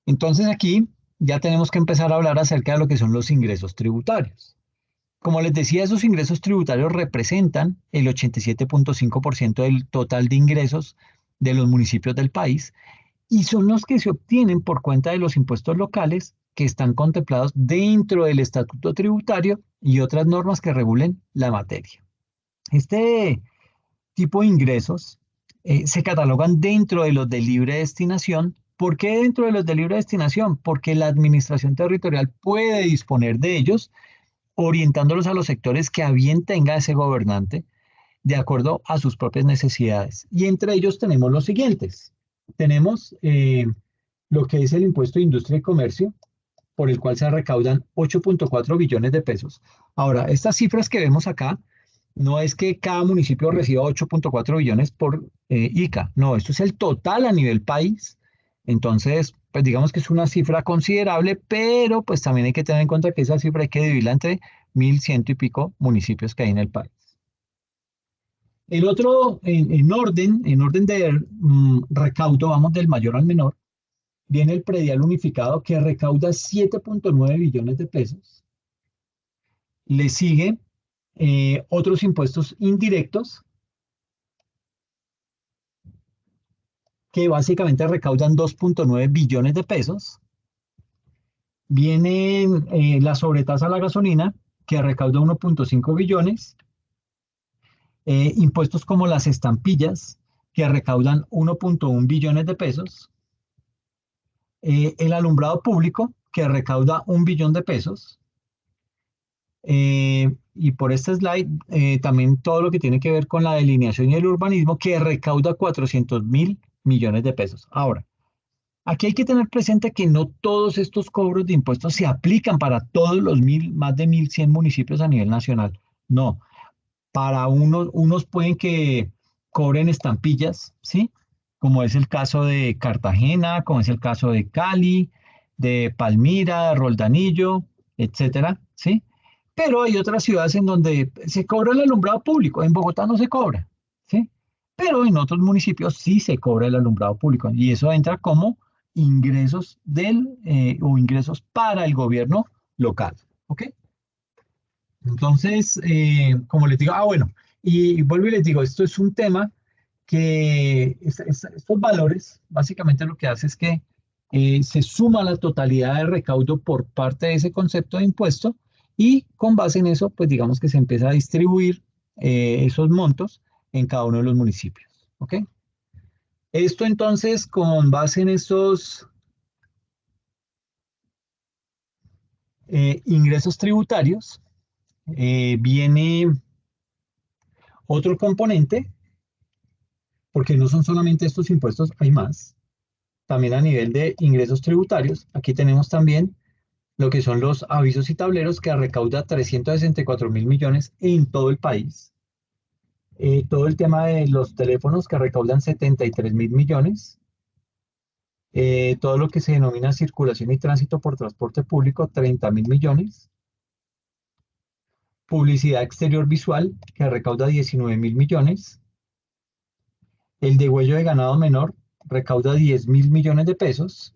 entonces aquí ya tenemos que empezar a hablar acerca de lo que son los ingresos tributarios. Como les decía, esos ingresos tributarios representan el 87.5% del total de ingresos de los municipios del país y son los que se obtienen por cuenta de los impuestos locales que están contemplados dentro del estatuto tributario y otras normas que regulen la materia. Este tipo de ingresos se catalogan dentro de los de libre destinación. ¿Por qué dentro de los de libre destinación? Porque la administración territorial puede disponer de ellos orientándolos a los sectores que a bien tenga ese gobernante de acuerdo a sus propias necesidades. Y entre ellos tenemos los siguientes. Tenemos lo que es el impuesto de industria y comercio, por el cual se recaudan 8.4 billones de pesos. Ahora, estas cifras que vemos acá, no es que cada municipio reciba 8.4 billones por ICA, no, esto es el total a nivel país. Entonces, pues digamos que es una cifra considerable, pero pues también hay que tener en cuenta que esa cifra hay que dividirla entre 1.100 y pico municipios que hay en el país. El otro, en orden de recaudo, vamos del mayor al menor, viene el predial unificado que recauda 7.9 billones de pesos. Le sigue otros impuestos indirectos que básicamente recaudan 2.9 billones de pesos. Viene la sobretasa a la gasolina que recauda 1.5 billones. Impuestos como las estampillas que recaudan 1.1 billones de pesos. El alumbrado público que recauda 1 billón de pesos. Y por este slide, también todo lo que tiene que ver con la delineación y el urbanismo, que recauda 400.000 millones de pesos. Ahora, aquí hay que tener presente que no todos estos cobros de impuestos se aplican para todos los más de 1.100 municipios a nivel nacional. No, para unos pueden que cobren estampillas, ¿sí? Como es el caso de Cartagena, como es el caso de Cali, de Palmira, Roldanillo, etcétera, ¿sí? Pero hay otras ciudades en donde se cobra el alumbrado público. En Bogotá no se cobra, ¿sí? Pero en otros municipios sí se cobra el alumbrado público y eso entra como ingresos o ingresos para el gobierno local, ¿ok? Entonces, como les digo, bueno, y vuelvo y les digo, esto es un tema que estos valores básicamente lo que hace es que se suma la totalidad de recaudo por parte de ese concepto de impuesto y con base en eso, pues digamos que se empieza a distribuir esos montos en cada uno de los municipios, ¿ok? Esto entonces, con base en estos ingresos tributarios, viene otro componente, porque no son solamente estos impuestos, hay más. También a nivel de ingresos tributarios, aquí tenemos también lo que son los avisos y tableros que recauda 364.000 millones en todo el país. Todo el tema de los teléfonos que recaudan 73.000 millones. Todo lo que se denomina circulación y tránsito por transporte público, 30.000 millones. Publicidad exterior visual que recauda 19.000 millones. El degüello de ganado menor recauda 10.000 millones de pesos.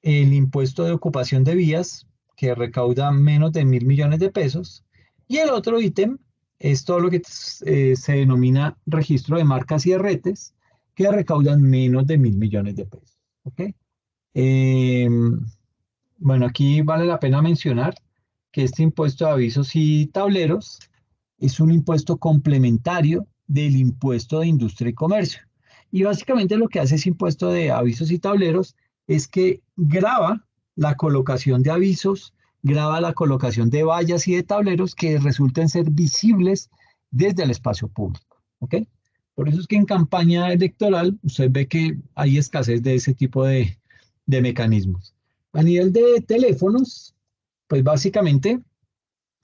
El impuesto de ocupación de vías, que recauda menos de 1.000 millones de pesos. Y el otro ítem es todo lo que se denomina registro de marcas y herretes, que recaudan menos de 1.000 millones de pesos. ¿Ok? Bueno, aquí vale la pena mencionar que este impuesto de avisos y tableros es un impuesto complementario del impuesto de industria y comercio. Y básicamente lo que hace ese impuesto de avisos y tableros es que grava la colocación de avisos, grava la colocación de vallas y de tableros que resulten ser visibles desde el espacio público. ¿Ok? Por eso es que en campaña electoral usted ve que hay escasez de ese tipo de mecanismos. A nivel de teléfonos, pues básicamente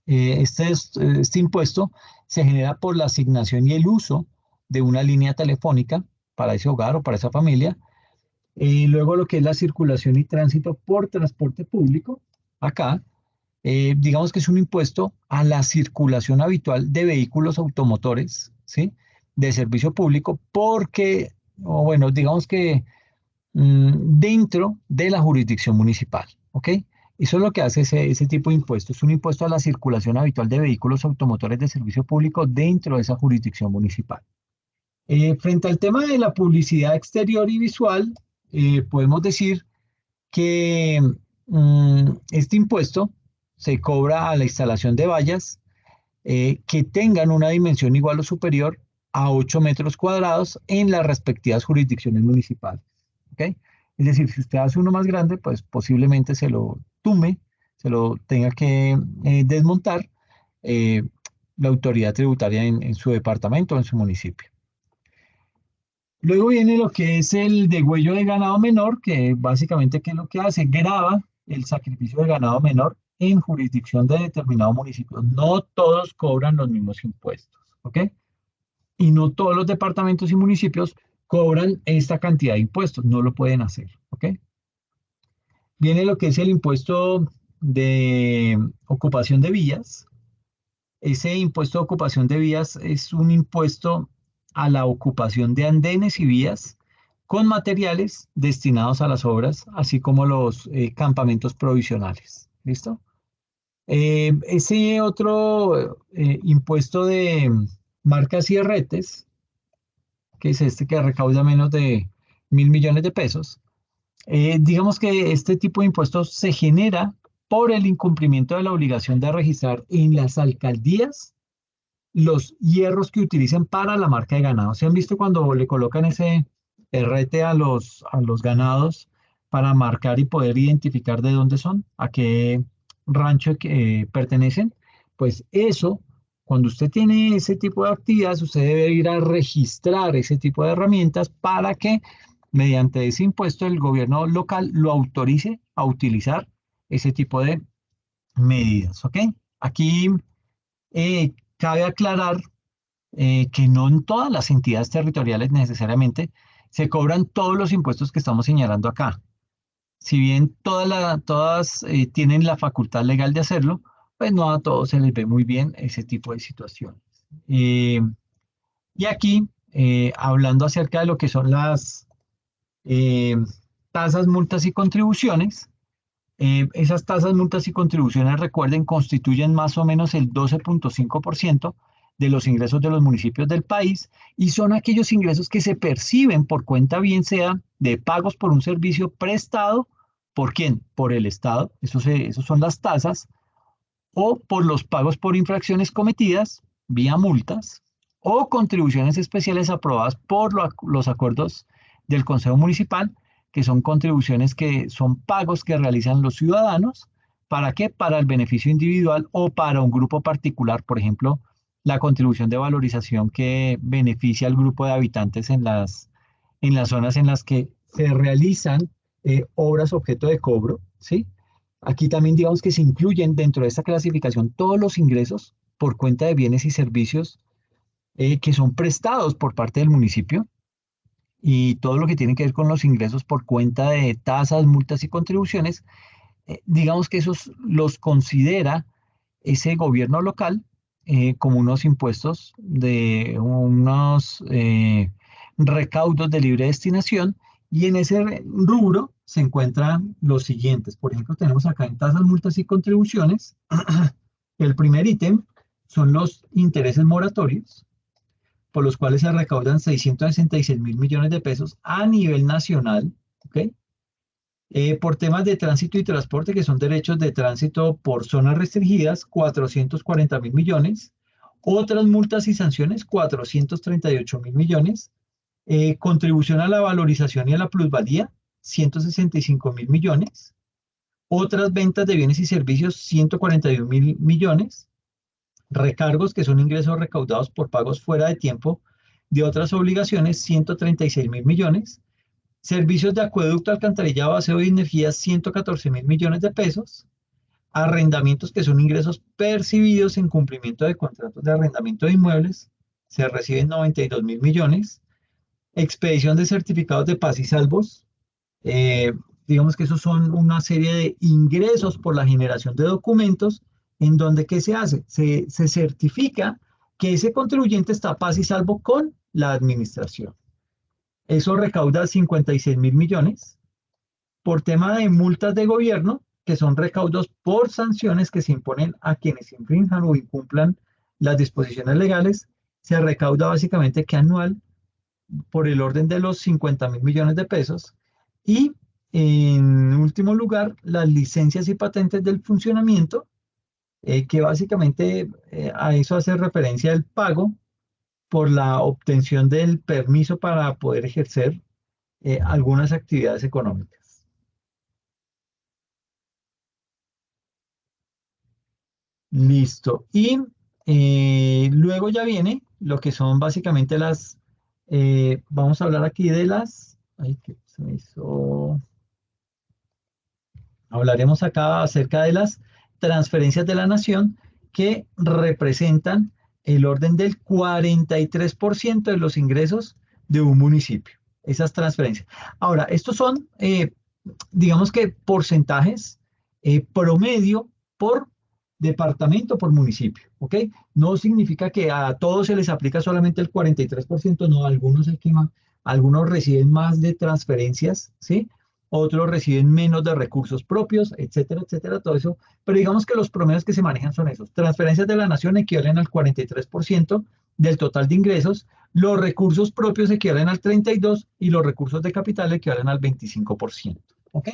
este impuesto se genera por la asignación y el uso de una línea telefónica para ese hogar o para esa familia. Luego lo que es la circulación y tránsito por transporte público, acá, digamos que es un impuesto a la circulación habitual de vehículos automotores, ¿sí? De servicio público, porque, o bueno, digamos que dentro de la jurisdicción municipal, ¿ok? Eso es lo que hace ese tipo de impuesto. Es un impuesto a la circulación habitual de vehículos automotores de servicio público dentro de esa jurisdicción municipal. Frente al tema de la publicidad exterior y visual, podemos decir que este impuesto se cobra a la instalación de vallas que tengan una dimensión igual o superior a 8 metros cuadrados en las respectivas jurisdicciones municipales. ¿Ok? Es decir, si usted hace uno más grande, pues posiblemente se lo tumbe, se lo tenga que desmontar la autoridad tributaria en su departamento o en su municipio. Luego viene lo que es el degüello de ganado menor, que básicamente, ¿qué es lo que hace? Grava el sacrificio de ganado menor en jurisdicción de determinado municipio. No todos cobran los mismos impuestos, ¿ok? Y no todos los departamentos y municipios cobran esta cantidad de impuestos, no lo pueden hacer, ¿ok? Viene lo que es el impuesto de ocupación de vías. Ese impuesto de ocupación de vías es un impuesto a la ocupación de andenes y vías con materiales destinados a las obras, así como los campamentos provisionales. ¿Listo? Ese otro impuesto de marcas y herretes, que es este que recauda menos de 1.000 millones de pesos, digamos que este tipo de impuestos se genera por el incumplimiento de la obligación de registrar en las alcaldías los hierros que utilicen para la marca de ganado. ¿Se han visto cuando le colocan ese herrete a los ganados para marcar y poder identificar de dónde son, a qué rancho que pertenecen, pues eso, cuando usted tiene ese tipo de actividades, usted debe ir a registrar ese tipo de herramientas para que mediante ese impuesto el gobierno local lo autorice a utilizar ese tipo de medidas, ¿ok? Aquí cabe aclarar que no en todas las entidades territoriales necesariamente se cobran todos los impuestos que estamos señalando acá. Si bien todas tienen la facultad legal de hacerlo, pues no a todos se les ve muy bien ese tipo de situaciones. Eh, y aquí, hablando acerca de lo que son las eh, tasas, multas y contribuciones, esas tasas, multas y contribuciones, recuerden, constituyen más o menos el 12.5% de los ingresos de los municipios del país y son aquellos ingresos que se perciben por cuenta bien sea de pagos por un servicio prestado, ¿por quién? Por el Estado, esos son las tasas, o por los pagos por infracciones cometidas vía multas o contribuciones especiales aprobadas por los acuerdos del Consejo Municipal, que son contribuciones que son pagos que realizan los ciudadanos. ¿Para qué? Para el beneficio individual o para un grupo particular, por ejemplo, la contribución de valorización que beneficia al grupo de habitantes en las zonas en las que se realizan obras objeto de cobro, ¿sí? Aquí también digamos que se incluyen dentro de esta clasificación todos los ingresos por cuenta de bienes y servicios que son prestados por parte del municipio y todo lo que tiene que ver con los ingresos por cuenta de tasas, multas y contribuciones, digamos que esos los considera ese gobierno local como unos impuestos de unos recaudos de libre destinación y en ese rubro se encuentran los siguientes. Por ejemplo, tenemos acá en tasas, multas y contribuciones. El primer ítem son los intereses moratorios, por los cuales se recaudan 666 mil millones de pesos a nivel nacional, ¿ok? Por temas de tránsito y transporte, que son derechos de tránsito por zonas restringidas, 440 mil millones. Otras multas y sanciones, 438 mil millones. Contribución a la valorización y a la plusvalía, 165 mil millones. Otras ventas de bienes y servicios, 141 mil millones. Recargos, que son ingresos recaudados por pagos fuera de tiempo de otras obligaciones, 136 mil millones. Servicios de acueducto, alcantarillado, aseo y energía, 114 mil millones de pesos. Arrendamientos, que son ingresos percibidos en cumplimiento de contratos de arrendamiento de inmuebles, se reciben 92 mil millones. Expedición de certificados de paz y salvos, digamos que esos son una serie de ingresos por la generación de documentos en donde ¿qué se hace? Se certifica que ese contribuyente está paz y salvo con la administración. Eso recauda 56 mil millones. Por tema de multas de gobierno, que son recaudos por sanciones que se imponen a quienes infrinjan o incumplan las disposiciones legales, se recauda básicamente que anual por el orden de los 50 mil millones de pesos. Y en último lugar, las licencias y patentes del funcionamiento, que básicamente a eso hace referencia el pago por la obtención del permiso para poder ejercer algunas actividades económicas. Listo. Y luego ya viene lo que son básicamente las, vamos a hablar aquí de las, ay, que se me hizo, hablaremos acá acerca de las transferencias de la nación que representan el orden del 43% de los ingresos de un municipio. Esas transferencias. Ahora, estos son, digamos que porcentajes promedio por departamento, por municipio, ¿ok? No significa que a todos se les aplica solamente el 43%, no, algunos reciben más de transferencias, ¿sí? Otros reciben menos de recursos propios, etcétera, etcétera, todo eso. Pero digamos que los promedios que se manejan son esos. Transferencias de la nación equivalen al 43% del total de ingresos, los recursos propios equivalen al 32% y los recursos de capital equivalen al 25%. ¿Ok?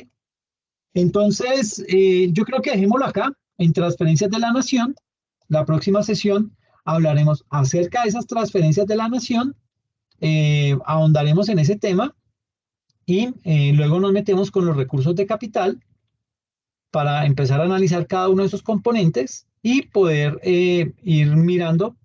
Entonces, yo creo que dejémoslo acá en transferencias de la nación. La próxima sesión hablaremos acerca de esas transferencias de la nación, ahondaremos en ese tema y luego nos metemos con los recursos de capital para empezar a analizar cada uno de esos componentes y poder ir mirando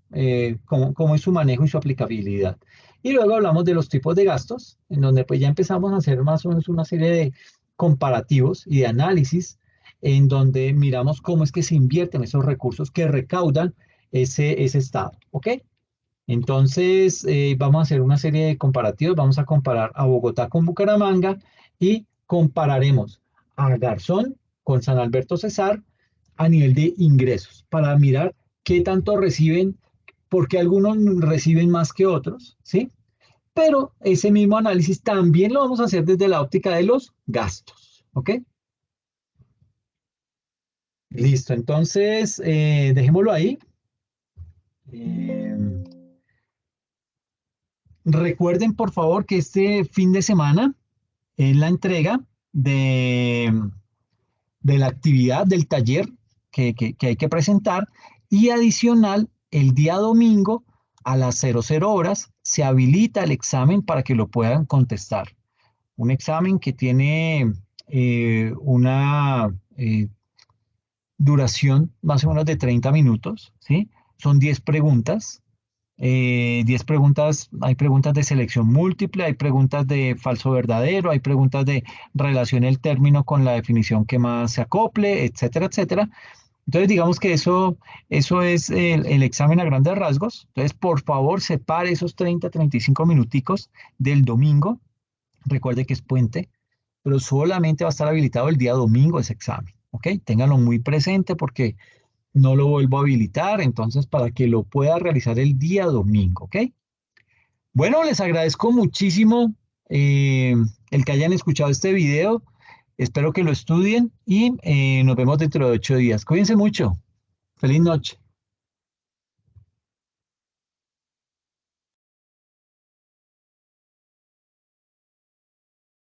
cómo es su manejo y su aplicabilidad. Y luego hablamos de los tipos de gastos, en donde pues ya empezamos a hacer más o menos una serie de comparativos y de análisis, en donde miramos cómo es que se invierten esos recursos que recaudan ese estado, ¿ok? Entonces, vamos a hacer una serie de comparativos, vamos a comparar a Bogotá con Bucaramanga y compararemos a Garzón con San Alberto Cesar a nivel de ingresos para mirar qué tanto reciben, porque algunos reciben más que otros, ¿sí? Pero ese mismo análisis también lo vamos a hacer desde la óptica de los gastos, ¿ok? Listo, entonces dejémoslo ahí. Recuerden, por favor, que este fin de semana es la entrega de la actividad del taller que hay que presentar y adicional, el día domingo a las 00 horas se habilita el examen para que lo puedan contestar. Un examen que tiene una duración más o menos de 30 minutos, ¿sí? Son 10 preguntas. 10 preguntas, hay preguntas de selección múltiple, hay preguntas de falso verdadero, hay preguntas de relación el término con la definición que más se acople, etcétera, etcétera. Entonces, digamos que eso es el examen a grandes rasgos. Entonces, por favor, separe esos 30, 35 minuticos del domingo. Recuerde que es puente, pero solamente va a estar habilitado el día domingo ese examen, ¿ok? Ténganlo muy presente porque no lo vuelvo a habilitar, entonces para que lo pueda realizar el día domingo, ¿ok? Bueno, les agradezco muchísimo el que hayan escuchado este video. Espero que lo estudien y nos vemos dentro de 8 días. Cuídense mucho. Feliz noche.